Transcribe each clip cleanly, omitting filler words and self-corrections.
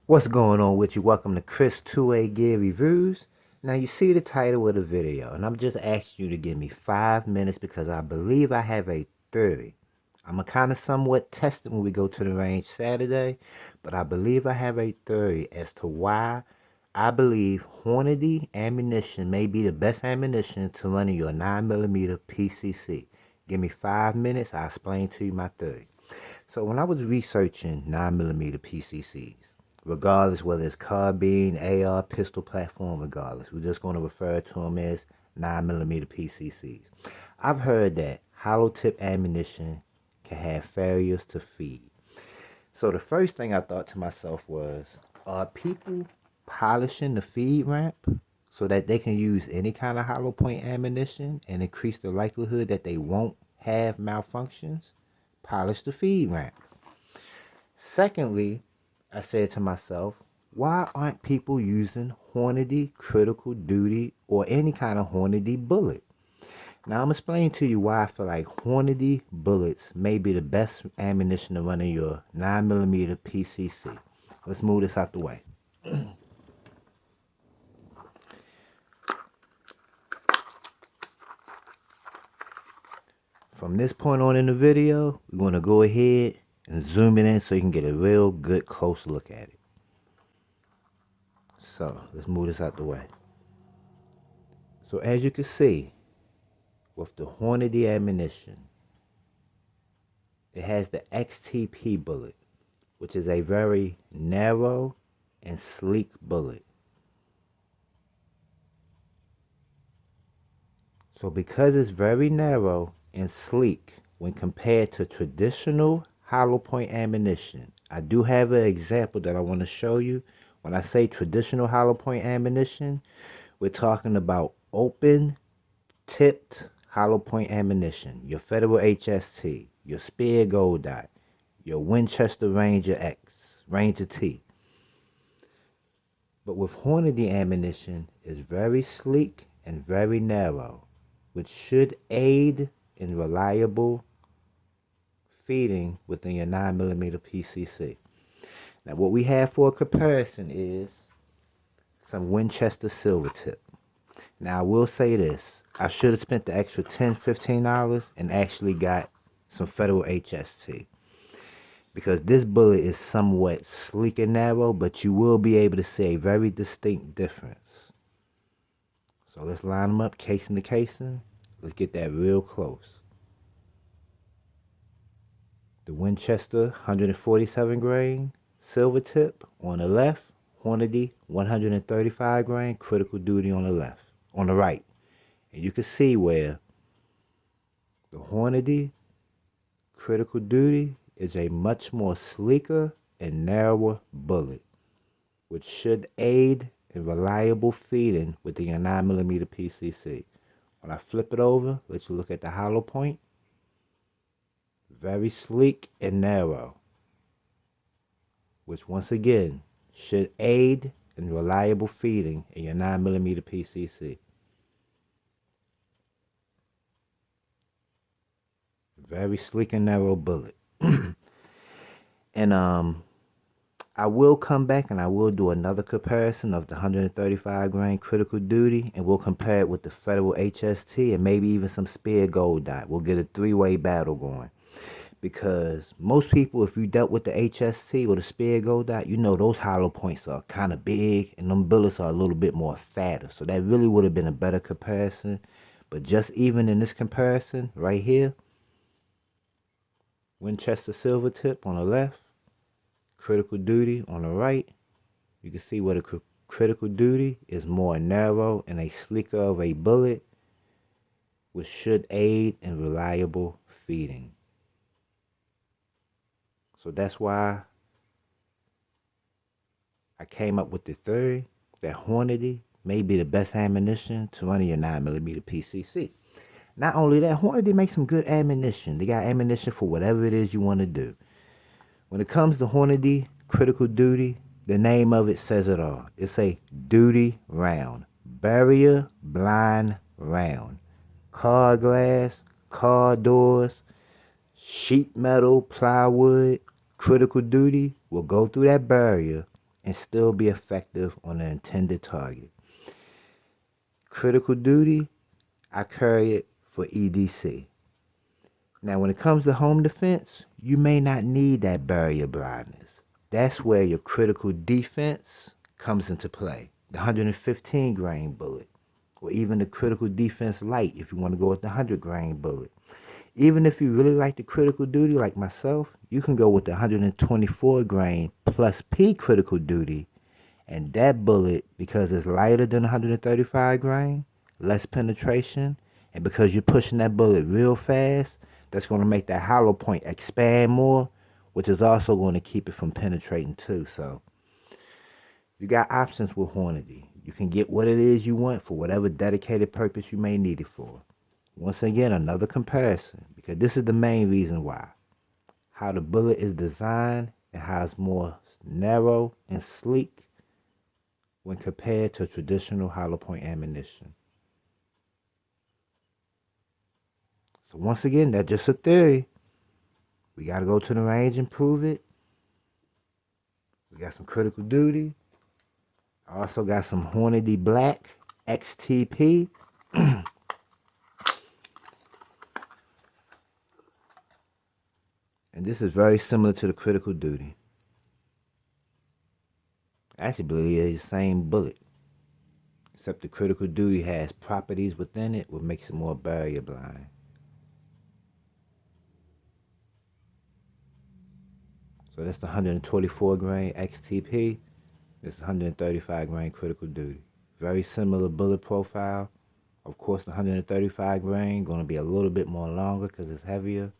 What's going on with you? Welcome to Chris 2A Gear Reviews. Now you see the title of the video, and I'm just asking you to give me 5 minutes because I believe I have a theory. I'm going to kind of somewhat test it when we go to the range Saturday, but I believe I have a theory as to why I believe Hornady ammunition may be the best ammunition to run in your 9mm PCC. Give me 5 minutes, I'll explain to you my theory. So when I was researching 9mm PCCs, regardless whether it's carbine, AR, pistol platform, regardless, we're just going to refer to them as 9mm PCCs. I've heard that hollow tip ammunition can have failures to feed. So the first thing I thought to myself was, are people polishing the feed ramp so that they can use any kind of hollow point ammunition and increase the likelihood that they won't have malfunctions? Polish the feed ramp. Secondly, I said to myself, why aren't people using Hornady critical duty or any kind of Hornady bullet? Now I'm explaining to you why I feel like Hornady bullets may be the best ammunition to run in your 9mm PCC. Let's move this out the way. From this point on in the video, we're going to go ahead and zoom it in so you can get a real good close look at it. So let's move this out the way. So as you can see, with the Hornady ammunition, it has the XTP bullet, which is a very narrow and sleek bullet. So because it's very narrow and sleek when compared to traditional hollow point ammunition, I do have an example that I want to show you. When I say traditional hollow point ammunition, we're talking about open tipped hollow point ammunition, your Federal HST, your Speer Gold Dot, your Winchester Ranger X, Ranger T. But with Hornady ammunition, it's very sleek and very narrow, which should aid in reliable feeding within your 9mm PCC. Now what we have for a comparison is some Winchester Silver Tip. Now I will say this, I should have spent the extra $10, $15 and actually got some Federal HST. Because this bullet is somewhat sleek and narrow, but you will be able to see a very distinct difference. So let's line them up, casing to casing. Let's get that real close. The Winchester 147 grain silver tip on the left, Hornady 135 grain critical duty on the left, on the right. And you can see where the Hornady critical duty is a much more sleeker and narrower bullet, which should aid in reliable feeding within your 9mm PCC. When I flip it over, let you look at the hollow point. Very sleek and narrow, which once again should aid in reliable feeding in your 9mm PCC. Very sleek and narrow bullet. And I will come back and I will do another comparison of the 135 grain critical duty, and we'll compare it with the Federal HST and maybe even some Speer Gold Dot. We'll get a three-way battle going. Because most people, if you dealt with the HST or the Speer Gold Dot, you know those hollow points are kind of big and them bullets are a little bit more fatter. So that really would have been a better comparison. But just even in this comparison right here, Winchester Silver Tip on the left, critical duty on the right, you can see where the critical duty is more narrow and a sleeker of a bullet, which should aid in reliable feeding. So that's why I came up with the theory that Hornady may be the best ammunition to run in your 9mm PCC. Not only that, Hornady makes some good ammunition. They got ammunition for whatever it is you want to do. When it comes to Hornady critical duty, the name of it says it all. It's a duty round. Barrier blind round. Car glass, car doors, sheet metal, plywood, critical duty will go through that barrier and still be effective on the intended target. Critical duty, I carry it for EDC. Now, when it comes to home defense, you may not need that barrier blindness. That's where your critical defense comes into play. The 115 grain bullet, or even the critical defense light if you want to go with the 100 grain bullet. Even if you really like the critical duty, like myself, you can go with the 124 grain plus P critical duty. And that bullet, because it's lighter than 135 grain, less penetration, and because you're pushing that bullet real fast, that's going to make that hollow point expand more, which is also going to keep it from penetrating too. So you got options with Hornady. You can get what it is you want for whatever dedicated purpose you may need it for. Once again, another comparison, because this is the main reason why. How the bullet is designed and how it's more narrow and sleek when compared to traditional hollow point ammunition. So once again, that's just a theory. We got to go to the range and prove it. We got some critical duty. I also got some Hornady Black XTP. And this is very similar to the critical duty. I actually believe it's the same bullet, except the critical duty has properties within it what makes it more barrier blind. So that's the 124 grain XTP. This is 135 grain critical duty. Very similar bullet profile. Of course, the 135 grain going to be a little bit more longer because it's heavier.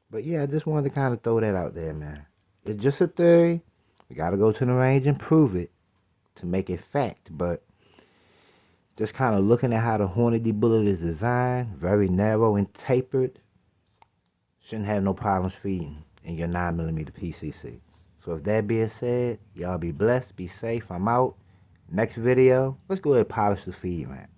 But yeah, I just wanted to kind of throw that out there, man. It's just a theory. We got to go to the range and prove it to make it fact. But just kind of looking at how the Hornady bullet is designed, very narrow and tapered, shouldn't have no problems feeding in your 9mm PCC. So with that being said, y'all be blessed, be safe. I'm out. Next video, let's go ahead and polish the feed ramp.